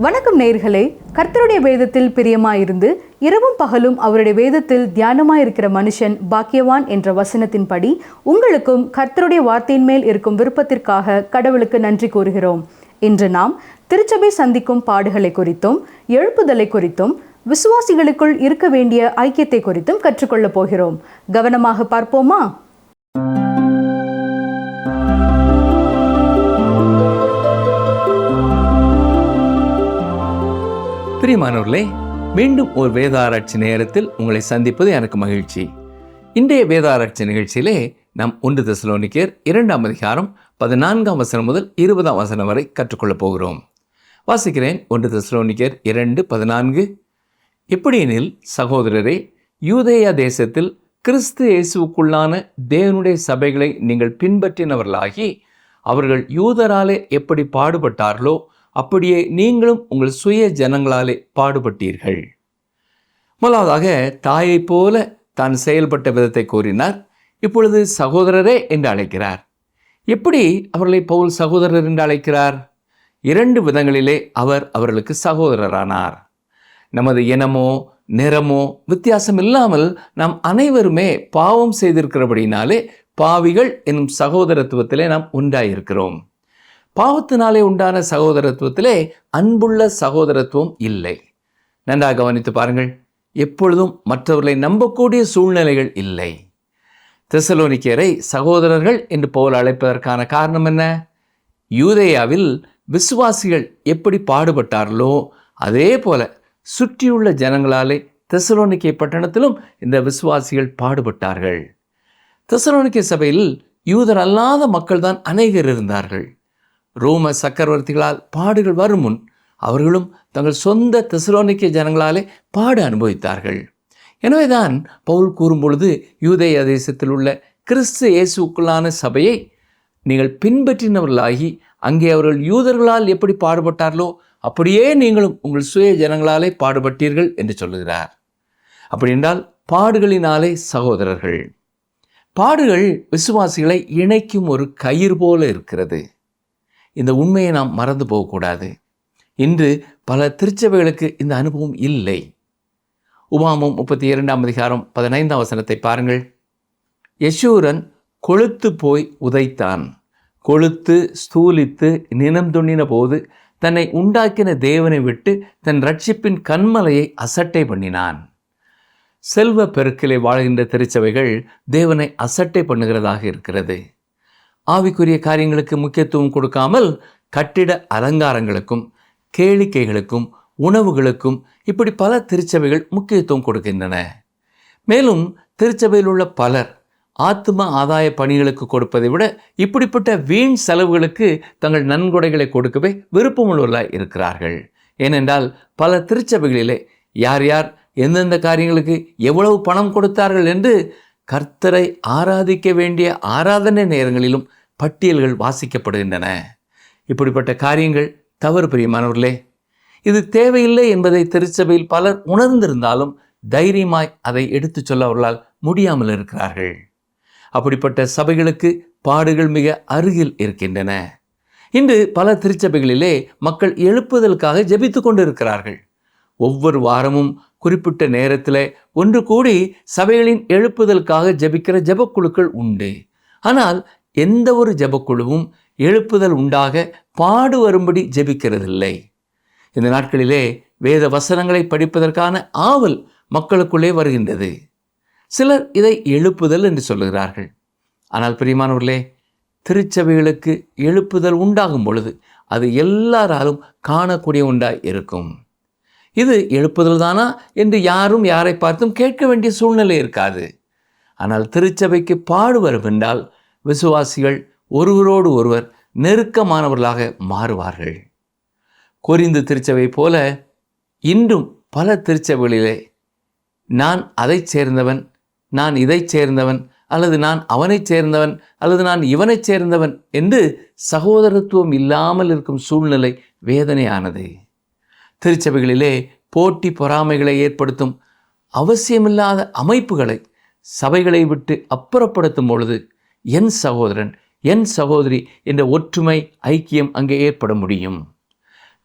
வணக்கம் நேயர்களே. கர்த்தருடைய வேதத்தில் பிரியமாயிருந்து இரவும் பகலும் அவருடைய வேதத்தில் தியானமாயிருக்கிற மனுஷன் பாக்கியவான் என்ற வசனத்தின்படி உங்களுக்கும் கர்த்தருடைய வார்த்தையின் மேல் இருக்கும் விருப்பத்திற்காக கடவுளுக்கு நன்றி கூறுகிறோம். இன்று நாம் திருச்சபை சந்திக்கும் பாடுகளை குறித்தும் எழுப்புதலை குறித்தும் விசுவாசிகளுக்குள் இருக்க வேண்டிய ஐக்கியத்தை குறித்தும் கற்றுக்கொள்ளப் போகிறோம். கவனமாக பார்ப்போமா? பிரியமானவர்களே, மீண்டும் ஒரு வேத ஆராய்ச்சி நேரத்தில் உங்களை சந்திப்பது எனக்கு மகிழ்ச்சி. இன்றைய வேத ஆராய்ச்சி நிகழ்ச்சியிலே நாம் 1 தெசலோனிக்கேயர் 2ஆம் அதிகாரம் 14ஆம் வசனம் முதல் 20ஆம் வசனம் வரை கற்றுக்கொள்ளப் போகிறோம். வாசிக்கிறேன். 1 தெசலோனிக்கேயர் 2:14. எப்படியெனில் சகோதரரே, யூதேயா தேசத்தில் கிறிஸ்து இயேசுவுக்குள்ளான தேவனுடைய சபைகளை நீங்கள் பின்பற்றினவர்களாகி அவர்கள் யூதராலே எப்படி பாடுபட்டார்களோ அப்படியே நீங்களும் உங்கள் சுய ஜனங்களாலே பாடுபட்டீர்கள். முதலாவதாக தாயை போல தான் செயல்பட்ட விதத்தை கூறினார். இப்பொழுது சகோதரரே என்று அழைக்கிறார். எப்படி அவர்களை பவுல் சகோதரர் என்று அழைக்கிறார்? 2 விதங்களிலே அவர்களுக்கு சகோதரரானார். நமது இனமோ நிறமோ வித்தியாசம் இல்லாமல் நாம் அனைவருமே பாவம் செய்திருக்கிறபடினாலே பாவிகள் என்னும் சகோதரத்துவத்திலே நாம் உண்டாயிருக்கிறோம். பாவத்தினாலே உண்டான சகோதரத்துவத்திலே அன்புள்ள சகோதரத்துவம் இல்லை. நன்றாக கவனித்து பாருங்கள். எப்பொழுதும் மற்றவர்களை நம்பக்கூடிய சூழ்நிலைகள் இல்லை. தெசலோனிக்கேயரை சகோதரர்கள் என்று பவுல் அழைப்பதற்கான காரணம் என்ன? யூதேயாவில் விசுவாசிகள் எப்படி பாடுபட்டார்களோ அதே போல சுற்றியுள்ள ஜனங்களாலே தெசலோனிக்கே பட்டணத்திலும் இந்த விசுவாசிகள் பாடுபட்டார்கள். தெசலோனிக்கே சபையில் யூதர் அல்லாத மக்கள் தான் அநேகர் இருந்தார்கள். ரோம சக்கரவர்த்திகளால் பாடுகள் வரும் முன் அவர்களும் தங்கள் சொந்த தெசலோனிக்கே ஜனங்களாலே பாடு அனுபவித்தார்கள். எனவேதான் பவுல் கூறும்பொழுது யூதேயா தேசத்தில் உள்ள கிறிஸ்து இயேசுவுக்குள்ளான சபையை நீங்கள் பின்பற்றினவர்களாகி அங்கே அவர்கள் யூதர்களால் எப்படி பாடுபட்டார்களோ அப்படியே நீங்களும் உங்கள் சுய ஜனங்களாலே பாடுபட்டீர்கள் என்று சொல்லுகிறார். அப்படி என்றால் பாடுகளினாலே சகோதரர்கள். பாடுகள் விசுவாசிகளை இணைக்கும் ஒரு கயிறு போல இருக்கிறது. இந்த உண்மையை நாம் மறந்து போகக்கூடாது. இன்று பல திருச்சபைகளுக்கு இந்த அனுபவம் இல்லை. உபாகமம் 32ஆம் அதிகாரம் 15ஆம் வசனத்தை பாருங்கள். யெஷூரன் கொழுத்து போய் உதைத்தான். கொழுத்து ஸ்தூலித்து நினம் துண்ணின போது தன்னை உண்டாக்கின தேவனை விட்டு தன் ரட்சிப்பின் கண்மலையை அசட்டை பண்ணினான். செல்வ பெருக்கிலே வாழ்கின்ற திருச்சபைகள் தேவனை அசட்டை பண்ணுகிறதாக இருக்கிறது. ஆவிக்குரிய காரியங்களுக்கு முக்கியத்துவம் கொடுக்காமல் கட்டிட அலங்காரங்களுக்கும் கேளிக்கைகளுக்கும் உணவுகளுக்கும் இப்படி பல திருச்சபைகள் முக்கியத்துவம் கொடுக்கின்றன. மேலும் திருச்சபையில் உள்ள பலர் ஆத்தும ஆதாய பணிகளுக்கு கொடுப்பதை விட இப்படிப்பட்ட வீண் செலவுகளுக்கு தங்கள் நன்கொடைகளை கொடுக்கவே விருப்பமுள்ளவர்களாய் இருக்கிறார்கள். ஏனென்றால் பல திருச்சபைகளிலே யார் யார் எந்தெந்த காரியங்களுக்கு எவ்வளவு பணம் கொடுத்தார்கள் என்று கர்த்தரை ஆராதிக்க வேண்டிய ஆராதனை நேரங்களிலும் பட்டியல்கள் வாசிக்கப்படுகின்றன. இப்படிப்பட்ட காரியங்கள் தவறு. பிரியமானவர்களே, இது தேவையில்லை என்பதை திருச்சபையில் பலர் உணர்ந்திருந்தாலும் தைரியமாய் அதை எடுத்துச் சொல்ல அவர்களால் முடியாமல் இருக்கிறார்கள். அப்படிப்பட்ட சபைகளுக்கு பாடுகள் மிக அருகில் இருக்கின்றன. இன்று பல திருச்சபைகளிலே மக்கள் எழுப்புதலுக்காக ஜெபித்து கொண்டு இருக்கிறார்கள். ஒவ்வொரு வாரமும் குறிப்பிட்ட நேரத்தில் ஒன்று கூடி சபைகளின் எழுப்புதலுக்காக ஜெபிக்கிற ஜெபக்குழுக்கள் உண்டு. ஆனால் எந்த ஒரு ஜெபக்குழுவும் எழுப்புதல் உண்டாக பாடு வரும்படி ஜெபிக்கிறதில்லை. இந்த நாட்களிலே வேத வசனங்களை படிப்பதற்கான ஆவல் மக்களுக்குள்ளே வருகின்றது. சிலர் இதை எழுப்புதல் என்று சொல்லுகிறார்கள். ஆனால் பிரியமானவர்களே, திருச்சபைகளுக்கு எழுப்புதல் உண்டாகும் பொழுது அது எல்லாராலும் காணக்கூடிய உண்டாய் இருக்கும். இது எழுப்புதல் தானா என்று யாரும் யாரை பார்த்தும் கேட்க வேண்டிய சூழ்நிலை இருக்காது. ஆனால் திருச்சபைக்கு பாடு வரும் என்றால் விசுவாசிகள் ஒருவரோடு ஒருவர் நெருக்கமானவர்களாக மாறுவார்கள். கொரிந்து திருச்சபை போல இன்றும் பல திருச்சபைகளிலே நான் அதைச் சேர்ந்தவன், நான் இதைச் சேர்ந்தவன், அல்லது நான் அவனைச் சேர்ந்தவன், அல்லது நான் இவனைச் சேர்ந்தவன் என்று சகோதரத்துவம் இல்லாமல் இருக்கும் சூழ்நிலை வேதனையானது. திருச்சபைகளிலே போட்டி பொறாமைகளை ஏற்படுத்தும் அவசியமில்லாத அமைப்புகளை சபைகளை விட்டு அப்புறப்படுத்தும் பொழுது என் சகோதரன் என் சகோதரி என்ற ஒற்றுமை ஐக்கியம் அங்கே ஏற்பட முடியும்.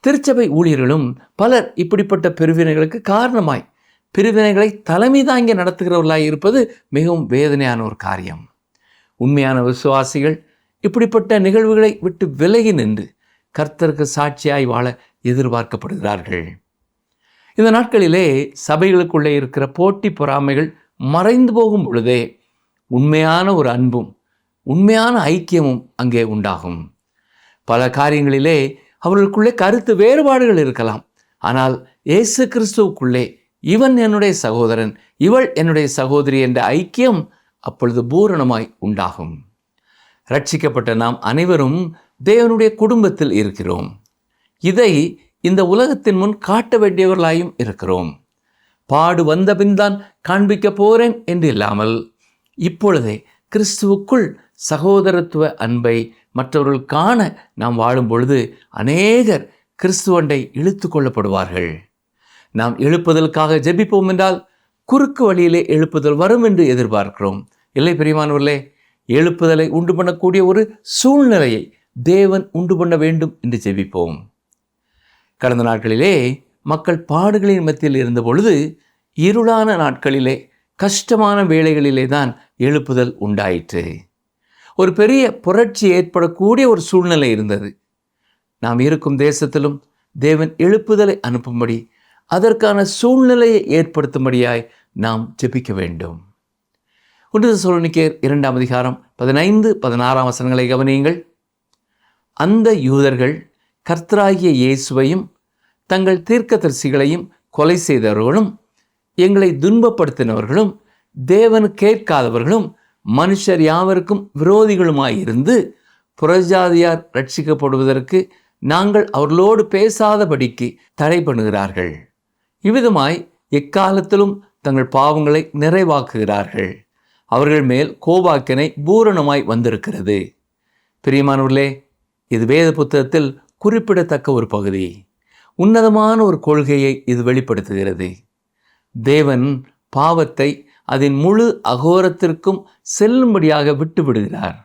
திருச்சபை ஊழியர்களும் பலர் இப்படிப்பட்ட பிரிவினைகளுக்கு காரணமாய் பிரிவினைகளை தலைமை தாங்கி நடத்துகிறவர்களாய் இருப்பது மிகவும் வேதனையான ஒரு காரியம். உண்மையான விசுவாசிகள் இப்படிப்பட்ட நிகழ்வுகளை விட்டு விலகி நின்று கர்த்தருக்கு சாட்சியாய் வாழ எதிர்பார்க்கப்படுகிறார்கள். இந்த நாட்களிலே சபைகளுக்குள்ளே இருக்கிற போட்டி பொறாமைகள் மறைந்து போகும் பொழுதே உண்மையான ஒரு அன்பும் உண்மையான ஐக்கியமும் அங்கே உண்டாகும். பல காரியங்களிலே அவர்களுக்குள்ளே கருத்து வேறுபாடுகள் இருக்கலாம். ஆனால் இயேசு கிறிஸ்துவுக்குள்ளே இவன் என்னுடைய சகோதரன், இவள் என்னுடைய சகோதரி என்ற ஐக்கியம் அப்பொழுது பூரணமாய் உண்டாகும். ரட்சிக்கப்பட்ட நாம் அனைவரும் தேவனுடைய குடும்பத்தில் இருக்கிறோம். இதை இந்த உலகத்தின் முன் காட்ட வேண்டியவர்களாயும் இருக்கிறோம். பாடு வந்த பின்தான் காண்பிக்க போறேன் என்று இல்லாமல் இப்பொழுதே கிறிஸ்துவுக்குள் சகோதரத்துவ அன்பை மற்றவர்கள் காண நாம் வாழும் பொழுது அநேகர் கிறிஸ்துவண்டை இழுத்து கொள்ளப்படுவார்கள். நாம் எழுப்புதலுக்காக ஜெபிப்போம் என்றால் குறுக்கு வழியிலே எழுப்புதல் வரும் என்று எதிர்பார்க்கிறோம். இல்லை பிரியமானவர்களே, எழுப்புதலை உண்டு பண்ணக்கூடிய ஒரு சூழ்நிலையை தேவன் உண்டு பண்ண வேண்டும் என்று ஜெபிப்போம். கடந்த நாட்களிலே மக்கள் பாடுகளின் மத்தியில் இருந்த பொழுது இருளான நாட்களிலே கஷ்டமான வேளைகளிலே தான் எழுப்புதல் உண்டாயிற்று. ஒரு பெரிய புரட்சி ஏற்படக்கூடிய ஒரு சூழ்நிலை இருந்தது. நாம் இருக்கும் தேசத்திலும் தேவன் எழுப்புதலை அனுப்பும்படி அதற்கான சூழ்நிலையை ஏற்படுத்தும்படியாய் நாம் ஜெபிக்க வேண்டும். 1 தெசலோனிக்கேயர் 2ஆம் அதிகாரம் 15-16 வசனங்களை கவனியுங்கள். அந்த யூதர்கள் கர்த்தராகிய இயேசுவையும் தங்கள் தீர்க்கதரிசிகளையும் கொலை செய்தவர்களும் எங்களை துன்பப்படுத்தினவர்களும் தேவன் கேட்காதவர்களும் மனுஷர் யாவருக்கும் விரோதிகளுமாயிருந்து புறஜாதியார் ரட்சிக்கப்படுவதற்கு நாங்கள் அவர்களோடு பேசாதபடிக்கு தடை பண்ணுகிறார்கள். இவ்விதமாய் எக்காலத்திலும் தங்கள் பாவங்களை நிறைவாக்குகிறார்கள். அவர்கள் மேல் கோபாக்கினை பூரணமாய் வந்திருக்கிறது. பிரியமானவர்களே, இது வேத புத்தகத்தில் குறிப்பிடத்தக்க ஒரு பகுதி. உன்னதமான ஒரு கொள்கையை இது வெளிப்படுத்துகிறது. தேவன் பாவத்தை அதன் முழு அகோரத்திற்கும் செல்லும்படியாக விட்டு விடுகிறார்.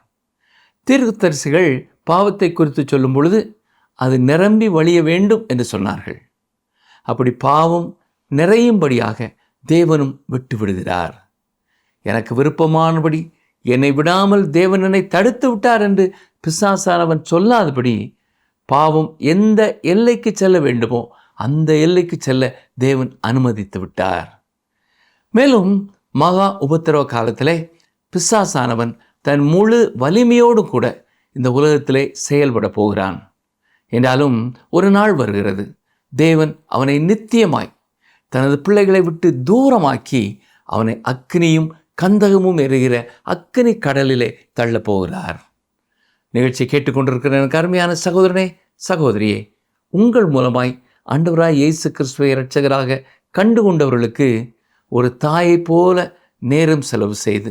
தீர்க்கதரிசிகள் பாவத்தை குறித்து சொல்லும் பொழுது அது நிரம்பி வழிய வேண்டும் என்று சொன்னார்கள். அப்படி பாவம் நிறையும்படியாக தேவனும் விட்டு விடுகிறார். எனக்கு விருப்பமானபடி என்னை விடாமல் தேவன் என்னை தடுத்து விட்டார் என்று பிசாசானவன் சொல்லாதபடி பாவம் எந்த எல்லைக்கு செல்ல வேண்டுமோ அந்த எல்லைக்கு செல்ல தேவன் அனுமதித்து விட்டார். மேலும் மகா உபத்திரவ காலத்திலே பிசாசானவன் தன் முழு வலிமையோடு கூட இந்த உலகத்திலே செயல்பட போகிறான். என்றாலும் ஒரு நாள் வருகிறது, தேவன் அவனை நித்தியமாய் தனது பிள்ளைகளை விட்டு தூரமாக்கி அவனை அக்கினியும் கந்தகமும் எரிகிற அக்கினி கடலிலே தள்ளப் போகிறார். நிகழ்ச்சி கேட்டுக்கொண்டிருக்கிற எனக்கு அருமையான சகோதரனே, சகோதரியே, உங்கள் மூலமாய் ஆண்டவராய் இயேசு கிறிஸ்துவை இரட்சகராக கண்டு கொண்டவர்களுக்கு ஒரு தாயை போல நேரம் செலவு செய்து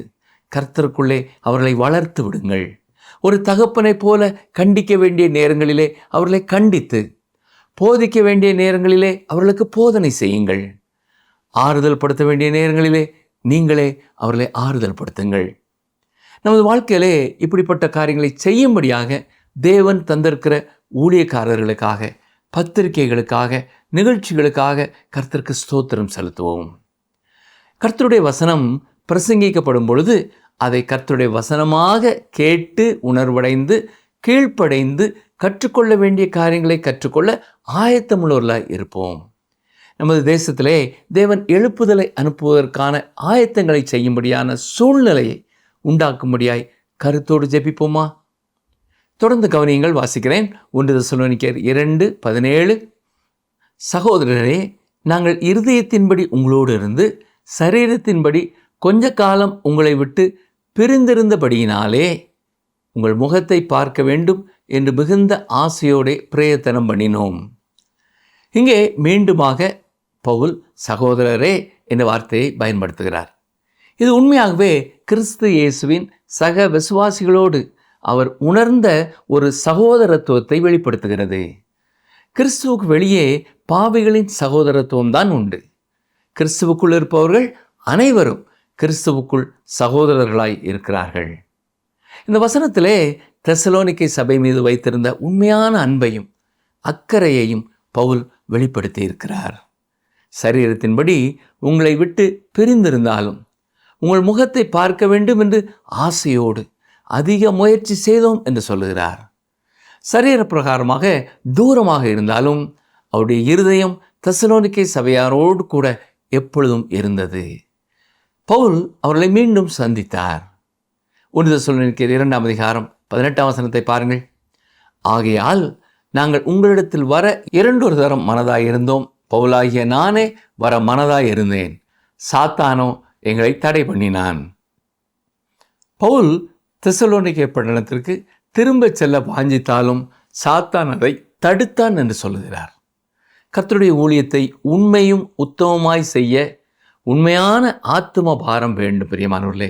கர்த்தருக்குள்ளே அவர்களை வளர்த்து விடுங்கள். ஒரு தகப்பனை போல கண்டிக்க வேண்டிய நேரங்களிலே அவர்களை கண்டித்து, போதிக்க வேண்டிய நேரங்களிலே அவர்களுக்கு போதனை செய்யுங்கள். ஆறுதல் படுத்த வேண்டிய நேரங்களிலே நீங்களே அவர்களை ஆறுதல் படுத்துங்கள். நமது வாழ்க்கையிலே இப்படிப்பட்ட காரியங்களை செய்யும்படியாக தேவன் தந்திருக்கிற ஊழியக்காரர்களுக்காக, பத்திரிகைகளுக்காக, நிகழ்ச்சிகளுக்காக கர்த்தருக்கு ஸ்தோத்திரம் செலுத்துவோம். கர்த்தருடைய வசனம் பிரசங்கிக்கப்படும் பொழுது அதை கர்த்தருடைய வசனமாக கேட்டு உணர்வடைந்து கீழ்ப்படைந்து கற்றுக்கொள்ள வேண்டிய காரியங்களை கற்றுக்கொள்ள ஆயத்தமுள்ளவர்களாய் இருப்போம். நமது தேசத்திலே தேவன் எழுப்புதலை அனுப்புவதற்கான ஆயத்தங்களை செய்யும்படியான சூழ்நிலையை உண்டாக்கும்படியாய் கருத்தோடு ஜெபிப்போமா? தொடர்ந்து கவனியங்கள், வாசிக்கிறேன். 1 தெசலோனிக்கேயர் 2:17. சகோதரரே, நாங்கள் இருதயத்தின்படி உங்களோடு இருந்து சரீரத்தின்படி கொஞ்ச காலம் உங்களை விட்டு பிரிந்திருந்தபடியினாலே உங்கள் முகத்தை பார்க்க வேண்டும் என்று மிகுந்த ஆசையோടെ பிரயத்தனம் பண்ணினோம். இங்கே மீண்டுமாக பவுல் சகோதரரே என்ற வார்த்தையை பயன்படுத்துகிறார். இது உண்மையாகவே கிறிஸ்து இயேசுவின் சக விசுவாசிகளோடு அவர் உணர்ந்த ஒரு சகோதரத்துவத்தை வெளிப்படுத்துகிறது. கிறிஸ்துவுக்கு வெளியே பாவிகளின் சகோதரத்துவம் தான் உண்டு. கிறிஸ்துவுக்குள் இருப்பவர்கள் அனைவரும் கிறிஸ்துவுக்குள் சகோதரர்களாய் இருக்கிறார்கள். இந்த வசனத்திலே தெசலோனிக்கை சபை மீது வைத்திருந்த உண்மையான அன்பையும் அக்கறையையும் பவுல் வெளிப்படுத்தி இருக்கிறார். சரீரத்தின்படி உங்களை விட்டு பிரிந்திருந்தாலும் உங்கள் முகத்தை பார்க்க வேண்டும் என்று ஆசையோடு அதிக முயற்சி செய்தோம் என்று சொல்லுகிறார். சரீர பிரகாரமாக தூரமாக இருந்தாலும் அவருடைய இருதயம் தெசலோனிக்கே சபையாரோடு கூட எப்பொழுதும் இருந்தது. பவுல் அவர்களை மீண்டும் சந்தித்தார். 1 தெசலோனிக்கேயர் 2ஆம் அதிகாரம் 18ஆம் வசனத்தை பாருங்கள். ஆகையால் நாங்கள் உங்களிடத்தில் வர 2 தரம் மனதாயிருந்தோம். பவுலாகிய நானே வர மனதாயிருந்தேன், சாத்தானோ எங்களை தடை பண்ணினான். பவுல் தெசலோனிக்கே பட்டணத்திற்கு திரும்ப செல்ல வாஞ்சித்தாலும் சாத்தான் அதை தடுத்தான் என்று சொல்லுகிறார். கர்த்தருடைய ஊழியத்தை உண்மையும் உத்தமமாய் செய்ய உண்மையான ஆத்தும பாரம் வேண்டும். பிரியமானவர்களே,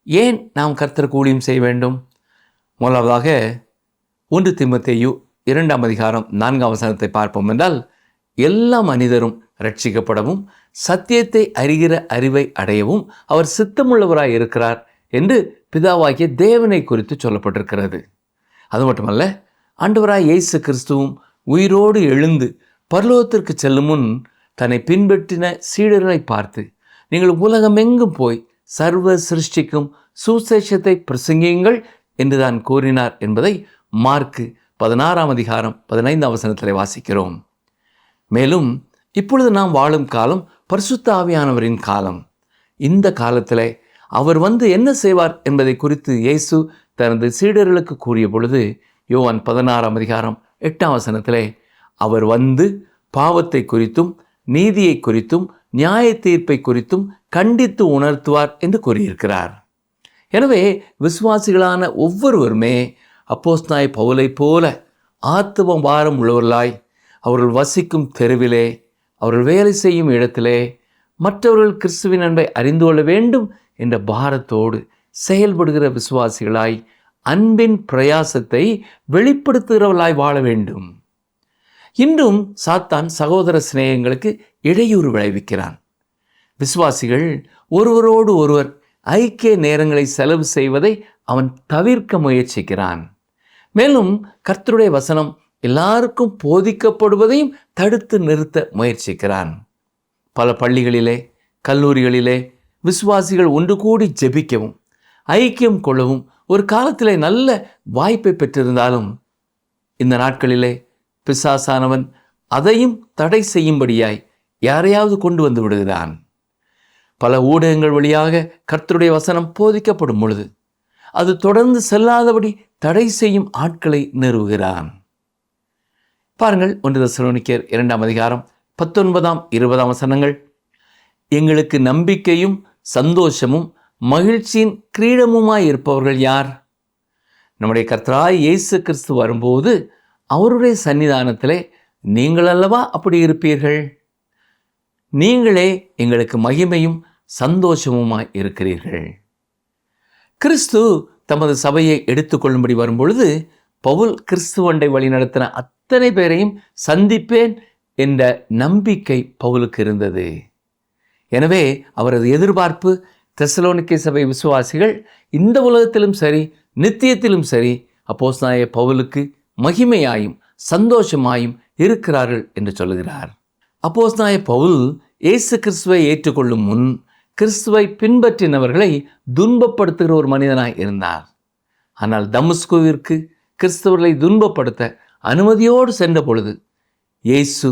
ஏன் நாம் கர்த்தருக்கு ஊழியம் செய்ய வேண்டும்? முதலாவதாக 1 தீமோத்தேயு 2ஆம் அதிகாரம் 4ஆம் வசனத்தை பார்ப்போம் என்றால், எல்லா மனிதரும் ரட்சிக்கப்படவும் சத்தியத்தை அறிகிற அறிவை அடையவும் அவர் சித்தமுள்ளவராய் இருக்கிறார் என்று பிதாவாகிய தேவனை குறித்து சொல்லப்பட்டிருக்கிறது. அது மட்டுமல்ல, ஆண்டவராய் இயேசு கிறிஸ்துவும் உயிரோடு எழுந்து பரலோகத்திற்கு செல்லும் முன் தன்னை பின்பற்றின சீடர்களை பார்த்து, நீங்கள் உலகமெங்கும் போய் சர்வ சிருஷ்டிக்கும் சுசேஷத்தை பிரசங்கியுங்கள் என்று தான் கூறினார் என்பதை மார்க்கு 16ஆம் அதிகாரம் 15ஆம் வசனத்தில் வாசிக்கிறோம். மேலும் இப்பொழுது நாம் வாழும் காலம் பரிசுத்த ஆவியானவரின் காலம். இந்த காலத்தில் அவர் வந்து என்ன செய்வார் என்பதை குறித்து இயேசு தனது சீடர்களுக்கு கூறிய பொழுது யோவான் 16ஆம் அதிகாரம் 8ஆம் வசனத்திலே அவர் வந்து பாவத்தை குறித்தும் நீதியை குறித்தும் நியாய தீர்ப்பை குறித்தும் கண்டித்து உணர்த்துவார் என்று கூறியிருக்கிறார். எனவே விசுவாசிகளான ஒவ்வொருவருமே அப்போஸ்தலனாகிய பவுலைப் போல ஆத்தும பாரம் உள்ளவர்களாய் அவர்கள் வசிக்கும் தெருவிலே, அவர்கள் வேலை செய்யும் இடத்திலே மற்றவர்கள் கிறிஸ்துவின் அன்பை அறிந்து கொள்ள வேண்டும் என்ற பாரத்தோடு செயல்படுகிற விசுவாசிகளாய் அன்பின் பிரயாசத்தை வெளிப்படுத்துகிறவர்களாய் வாழ வேண்டும். இன்றும் சாத்தான் சகோதர சிநேகங்களுக்கு இடையூறு விளைவிக்கிறான். விசுவாசிகள் ஒருவரோடு ஒருவர் ஐக்கிய நேரங்களை செலவு செய்வதை அவன் தவிர்க்க முயற்சிக்கிறான். மேலும் கர்த்தருடைய வசனம் எல்லாருக்கும் போதிக்கப்படுவதையும் தடுத்து நிறுத்த முயற்சிக்கிறான். பல பள்ளிகளிலே, கல்லூரிகளிலே விசுவாசிகள் ஒன்று கூடி ஜெபிக்கவும் ஐக்கியம் கொள்ளவும் ஒரு காலத்திலே நல்ல வாய்ப்பை பெற்றிருந்தாலும் இந்த நாட்களிலே பிசாசானவன் அதையும் தடை செய்யும்படியாய் யாரையாவது கொண்டு வந்து விடுகிறான். பல ஊடகங்கள் வழியாக கர்த்தருடைய வசனம் போதிக்கப்படும் பொழுது அது தொடர்ந்து செல்லாதபடி தடை செய்யும் ஆட்களை நிறுவுகிறான். பாருங்கள், 1 தெசலோனிக்கேயர் 2ஆம் அதிகாரம் 19ஆம் 20ஆம் வசனங்கள். எங்களுக்கு நம்பிக்கையும் சந்தோஷமும் மகிழ்ச்சியின் கிரீடமுமாய் இருப்பவர்கள் யார்? நம்முடைய கர்த்தராய் இயேசு கிறிஸ்து வரும்போது அவருடைய சன்னிதானத்திலே நீங்கள் அல்லவா அப்படி இருப்பீர்கள். நீங்களே எங்களுக்கு மகிமையும் சந்தோஷமுமாய் இருக்கிறீர்கள். கிறிஸ்து தமது சபையை எடுத்துக்கொள்ளும்படி வரும்பொழுது பவுல் கிறிஸ்துவண்டை வழி நடத்தின அத்தனை பேரையும் சந்திப்பேன் என்ற நம்பிக்கை பவுலுக்கு இருந்தது. எனவே அவரது எதிர்பார்ப்பு தெசலோனிக்கே சபை விசுவாசிகள் இந்த உலகத்திலும் சரி நித்தியத்திலும் சரி அப்போஸ்தலனாகிய பவுலுக்கு மகிமையாயும் சந்தோஷமாயும் இருக்கிறார்கள் என்று சொல்லுகிறார். அப்போஸ்தலனாகிய பவுல் இயேசு கிறிஸ்துவை ஏற்றுக்கொள்ளும் முன் கிறிஸ்துவை பின்பற்றினவர்களை துன்பப்படுத்துகிற ஒரு மனிதனாய் இருந்தார். ஆனால் தமஸ்குவிற்கு கிறிஸ்தவர்களை துன்பப்படுத்த அனுமதியோடு சென்ற பொழுது இயேசு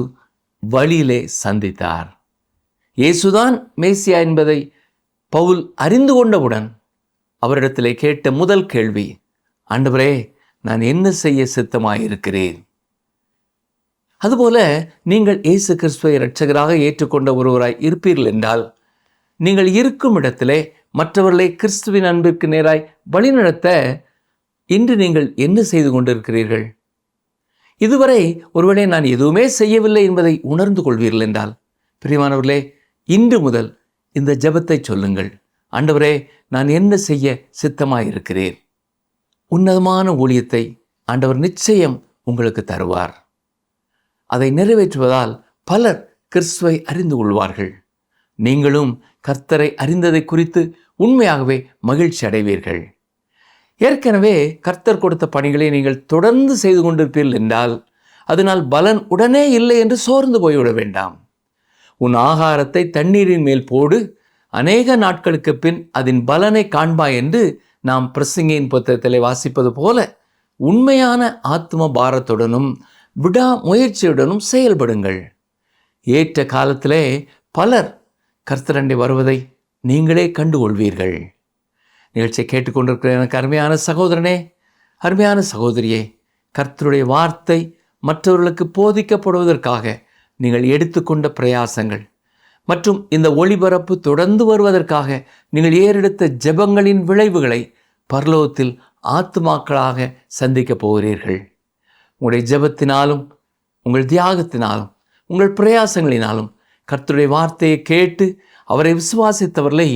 வழியிலே சந்தித்தார். இயேசுதான் மேசியா என்பதை பவுல் அறிந்து கொண்டவுடன் அவரிடத்திலே கேட்ட முதல் கேள்வி, ஆண்டவரே, நான் என்ன செய்ய சித்தமாயிருக்கிறேன்? அதுபோல நீங்கள் இயேசு கிறிஸ்துவை இரட்சகராக ஏற்றுக்கொண்ட ஒருவராய் இருப்பீர்கள் என்றால் நீங்கள் இருக்கும் இடத்திலே மற்றவர்களை கிறிஸ்துவின் அன்பிற்கு நேராய் வழிநடத்த இன்று நீங்கள் என்ன செய்து கொண்டிருக்கிறீர்கள்? இதுவரை ஒருவேளை நான் எதுவுமே செய்யவில்லை என்பதை உணர்ந்து கொள்வீர்கள் என்றால், பிரியமானவர்களே, இன்று முதல் இந்த ஜெபத்தை சொல்லுங்கள். ஆண்டவரே, நான் என்ன செய்ய சித்தமாயிருக்கிறேன்? உன்னதமான ஊழியத்தை ஆண்டவர் நிச்சயம் உங்களுக்கு தருவார். அதை நிறைவேற்றுவதால் பலர் கிறிஸ்துவை அறிந்து கொள்வார்கள். நீங்களும் கர்த்தரை அறிந்ததை குறித்து உண்மையாகவே மகிழ்ச்சி அடைவீர்கள். ஏற்கனவே கர்த்தர் கொடுத்த பணிகளை நீங்கள் தொடர்ந்து செய்து கொண்டிருப்பீர்கள் என்றால் அதனால் பலன் உடனே இல்லை என்று சோர்ந்து போய்விட வேண்டாம். உன் ஆகாரத்தை தண்ணீரின் மேல் போடு, அநேக நாட்களுக்கு பின் அதன் பலனை காண்பாய் என்று நாம் பிரசங்கியின் புத்தகத்திலே வாசிப்பது போல உண்மையான ஆத்ம பாரத்துடனும் விடா முயற்சியுடனும் செயல்படுங்கள். ஏற்ற காலத்திலே பலர் கர்த்தரண்டை வருவதை நீங்களே கண்டுகொள்வீர்கள். நிகழ்ச்சியை கேட்டுக்கொண்டிருக்கிற எனக்கு அருமையான சகோதரனே, அருமையான சகோதரியே, கர்த்தருடைய வார்த்தை மற்றவர்களுக்கு போதிக்கப்படுவதற்காக நீங்கள் எடுத்துக்கொண்ட பிரயாசங்கள் மற்றும் இந்த ஒளிபரப்பு தொடர்ந்து வருவதற்காக நீங்கள் ஏறெடுத்த ஜெபங்களின் விளைவுகளை பரலோகத்தில் ஆத்துமாக்களாக சந்திக்கப் போகிறீர்கள். உங்களுடைய ஜெபத்தினாலும் உங்கள் தியாகத்தினாலும் உங்கள் பிரயாசங்களினாலும் கர்த்தருடைய வார்த்தையை கேட்டு அவரை விசுவாசித்தவர்களை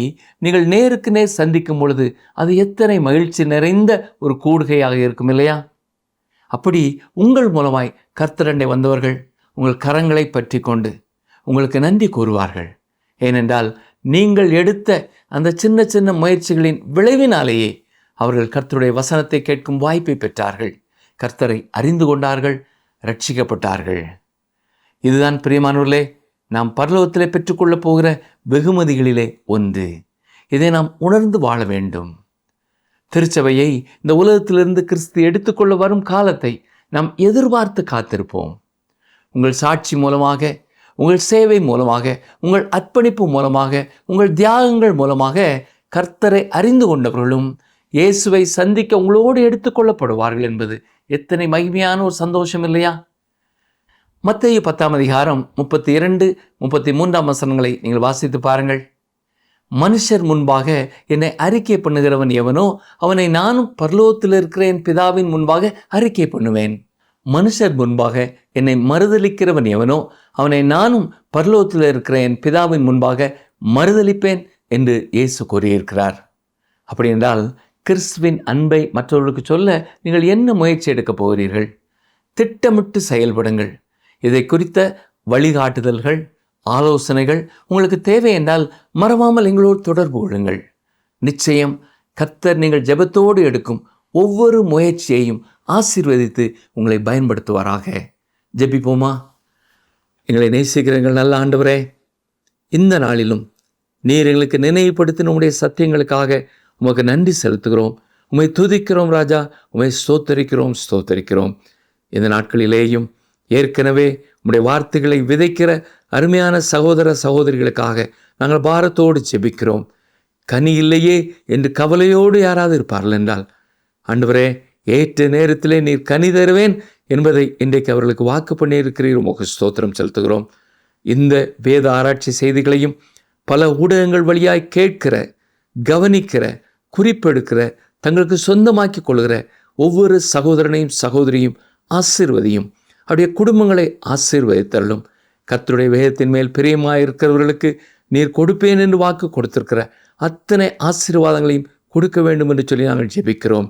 நீங்கள் நேருக்கு நேர் சந்திக்கும் பொழுது அது எத்தனை மகிழ்ச்சி நிறைந்த ஒரு கூடுகையாக இருக்கும் இல்லையா? அப்படி உங்கள் மூலமாய் கர்த்தரண்டை வந்தவர்கள் உங்கள் கரங்களை பற்றி கொண்டு உங்களுக்கு நன்றி கூறுவார்கள். ஏனென்றால் நீங்கள் எடுத்த அந்த சின்ன சின்ன முயற்சிகளின் விளைவினாலேயே அவர்கள் கர்த்தருடைய வசனத்தை கேட்கும் வாய்ப்பை பெற்றார்கள், கர்த்தரை அறிந்து கொண்டார்கள், ரட்சிக்கப்பட்டார்கள். இதுதான் பிரியமானவர்களே, நாம் பரலோகத்திலே பெற்றுக்கொள்ளப் போகிற வெகுமதிகளிலே ஒன்று. இதை நாம் உணர்ந்து வாழ வேண்டும். திருச்சபையை இந்த உலகத்திலிருந்து கிறிஸ்து எடுத்துக்கொள்ள வரும் காலத்தை நாம் எதிர்பார்த்து காத்திருப்போம். உங்கள் சாட்சி மூலமாக, உங்கள் சேவை மூலமாக, உங்கள் அர்ப்பணிப்பு மூலமாக, உங்கள் தியாகங்கள் மூலமாக கர்த்தரை அறிந்து கொண்டவர்களும் இயேசுவை சந்திக்க உங்களோடு எடுத்துக்கொள்ளப்படுவார்கள் என்பது எத்தனை மகிமையான ஒரு சந்தோஷம் இல்லையா? மத்தேயு 10ஆம் அதிகாரம் 32-33 வசனங்களை நீங்கள் வாசித்து பாருங்கள். மனுஷர் முன்பாக என்னை அறிக்கை பண்ணுகிறவன் எவனோ அவனை நானும் பரலோகத்தில் இருக்கிற என் பிதாவின் முன்பாக அறிக்கை பண்ணுவேன். மனுஷர் முன்பாக என்னை மறுதலிக்கிறவன் எவனோ அவனை நானும் பரலோகத்தில் இருக்கிற என் பிதாவின் முன்பாக மறுதலிப்பேன் என்று இயேசு கூறியிருக்கிறார். அப்படி என்றால் கிறிஸ்துவின் அன்பை மற்றவர்களுக்கு சொல்ல நீங்கள் என்ன முயற்சி எடுக்கப் போகிறீர்கள்? திட்டமிட்டு செயல்படுங்கள். இதை குறித்த வழிகாட்டுதல்கள், ஆலோசனைகள் உங்களுக்கு தேவை என்றால் மறவாமல் எங்களோடு தொடர்பு கொள்ளுங்கள். நிச்சயம் கர்த்தர் நீங்கள் ஜெபத்தோடு எடுக்கும் ஒவ்வொரு முயற்சியையும் ஆசீர்வதித்து உங்களை பயன்படுத்துவாராக. ஜெபிப்போமா? எங்களை நேசிக்கிறீர்கள் நல்ல ஆண்டவரே, இந்த நாளிலும் நீர் எங்களுக்கு நினைவுபடுத்தின உம்முடைய சத்தியங்களுக்காக உமக்கு நன்றி செலுத்துகிறோம். உம்மை துதிக்கிறோம் ராஜா, உம்மை ஸ்தோத்தரிக்கிறோம். இந்த நாட்களிலேயும் ஏற்கனவே உம்முடைய வார்த்தைகளை விதைக்கிற அருமையான சகோதர சகோதரிகளுக்காக நாங்கள் பாரத்தோடு ஜெபிக்கிறோம். கனி இல்லையே என்று கவலையோடு யாராவது இருப்பார்கள் என்றால், ஆண்டவரே, ஏற்ற நேரத்திலே நீர் கனி தருவேன் என்பதை இன்றைக்கு அவர்களுக்கு வாக்கு பண்ணியிருக்கிறீர். உமக்கு ஸ்தோத்திரம் செலுத்துகிறோம். இந்த வேத ஆராய்ச்சி செய்திகளையும் பல ஊடகங்கள் வழியாய் கேட்கிற, கவனிக்கிற, குறிப்பெடுக்கிற, தங்களுக்கு சொந்தமாக்கி கொள்கிற ஒவ்வொரு சகோதரனையும் சகோதரியும் ஆசீர்வதியும். அவருடைய குடும்பங்களை ஆசீர்வதித்தருளும். கர்த்தருடைய வேதத்தின் மேல் பிரியமாயிருக்கிறவர்களுக்கு நீர் கொடுப்பேன் என்று வாக்கு கொடுத்திருக்கிற அத்தனை ஆசீர்வாதங்களையும் கொடுக்க வேண்டும் என்று சொல்லி நாங்கள் ஜெபிக்கிறோம்.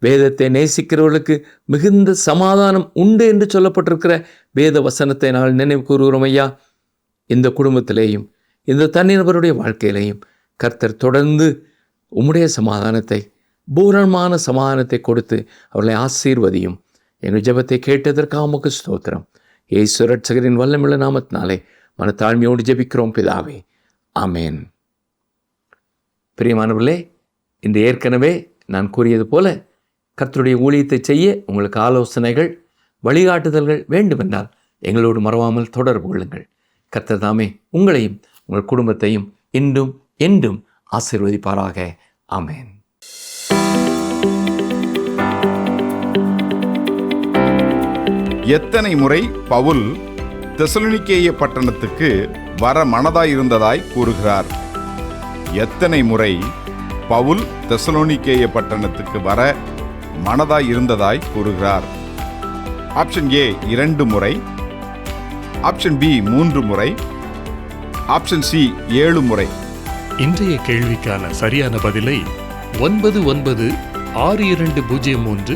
வேதத்தை நேசிக்கிறவர்களுக்கு மிகுந்த சமாதானம் உண்டு என்று சொல்லப்பட்டிருக்கிற வேத வசனத்தை நாங்கள் நினைவு கூறுகிறோம் ஐயா. இந்த குடும்பத்திலேயும் இந்த தனிநபருடைய வாழ்க்கையிலேயும் கர்த்தர் தொடர்ந்து உம்முடைய சமாதானத்தை, பூரணமான சமாதானத்தை கொடுத்து அவர்களை ஆசீர்வதியும். எங்கள் ஜெபத்தை கேட்டதற்காக உமக்கு ஸ்தோத்திரம். இயேசு ரட்சகரின் வல்லமுள்ள நாமத்தினாலே மனத்தாழ்மையோடு ஜெபிக்கிறோம் பிதாவே, ஆமேன். பிரியமானவர்களே, இன்று ஏற்கனவே நான் கூறியது போல கர்த்தருடைய ஊழியத்தை செய்ய உங்களுக்கு ஆலோசனைகள், வழிகாட்டுதல்கள் வேண்டுமென்றால் எங்களோடு மறவாமல் தொடர்பு கொள்ளுங்கள். கர்த்தர் தாமே உங்களையும் உங்கள் குடும்பத்தையும் இன்றும் என்றும் ஆசீர்வதிப்பாராக. ஆமேன். எத்தனை முறை பவுல் தெசலோனிக்கேய பட்டணத்துக்கு வர மனதாயிருந்ததாய் கூறுகிறார்? எத்தனை முறை பவுல் தெசலோனிக்கேய பட்டணத்துக்கு வர மனதாயிருந்ததாய் கூறுகிறார்? ஆப்ஷன் ஏ 2 முறை, ஆப்ஷன் பி 3 முறை, ஆப்ஷன் சி 7 முறை. இன்றைய கேள்விக்கான சரியான பதிலை 9962032803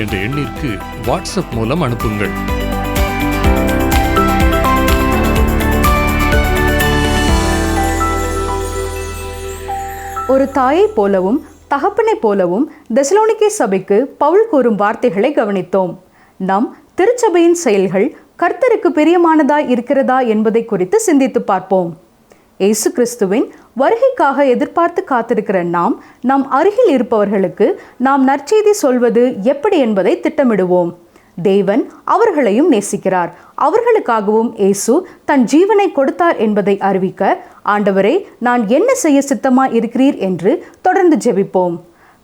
என்ற எண்ணிற்கு வாட்ஸ்அப் மூலம் அனுப்புங்கள். ஒரு தாயைப் போலவும் தகப்பனைப் போலவும் தெசலோனிக்கே சபைக்கு பவுல் கூறும் வார்த்தைகளை கவனித்தோம். நம் திருச்சபையின் செயல்கள் கர்த்தருக்கு பிரியமானதாய் இருக்கிறதா என்பதை குறித்து சிந்தித்து பார்ப்போம். இயேசு கிறிஸ்துவின் வருகைக்காக எதிர்பார்த்து காத்திருக்கிற நம் அருகில் இருப்பவர்களுக்கு நாம் நற்செய்தி சொல்வது எப்படி என்பதை திட்டமிடுவோம். தேவன் அவர்களையும் நேசிக்கிறார். அவர்களுக்காகவும் இயேசு தன் ஜீவனை கொடுத்தார் என்பதை அறிவிக்க, ஆண்டவரே, நான் என்ன செய்ய சித்தமாய் இருக்கிறீர் என்று தொடர்ந்து ஜெபிப்போம்.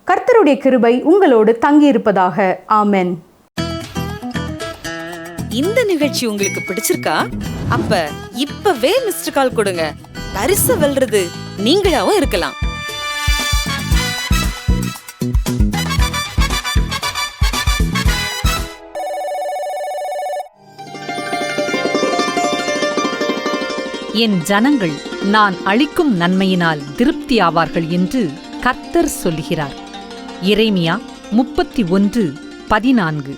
கர்த்தருடைய கிருபை உங்களோடு தங்கியிருப்பதாக. ஆமென். இந்த நிகழ்ச்சி உங்களுக்கு பிடிச்சிருக்கா? அப்ப இப்பவே மிஸ்டர் கால் கொடுங்க. பரிசு வெல்றது நீங்களாவும் இருக்கலாம். என் ஜனங்கள் நான் அளிக்கும் நன்மையினால் திருப்தியாவார்கள் என்று கர்த்தர் சொல்லுகிறார். எரேமியா 31:14.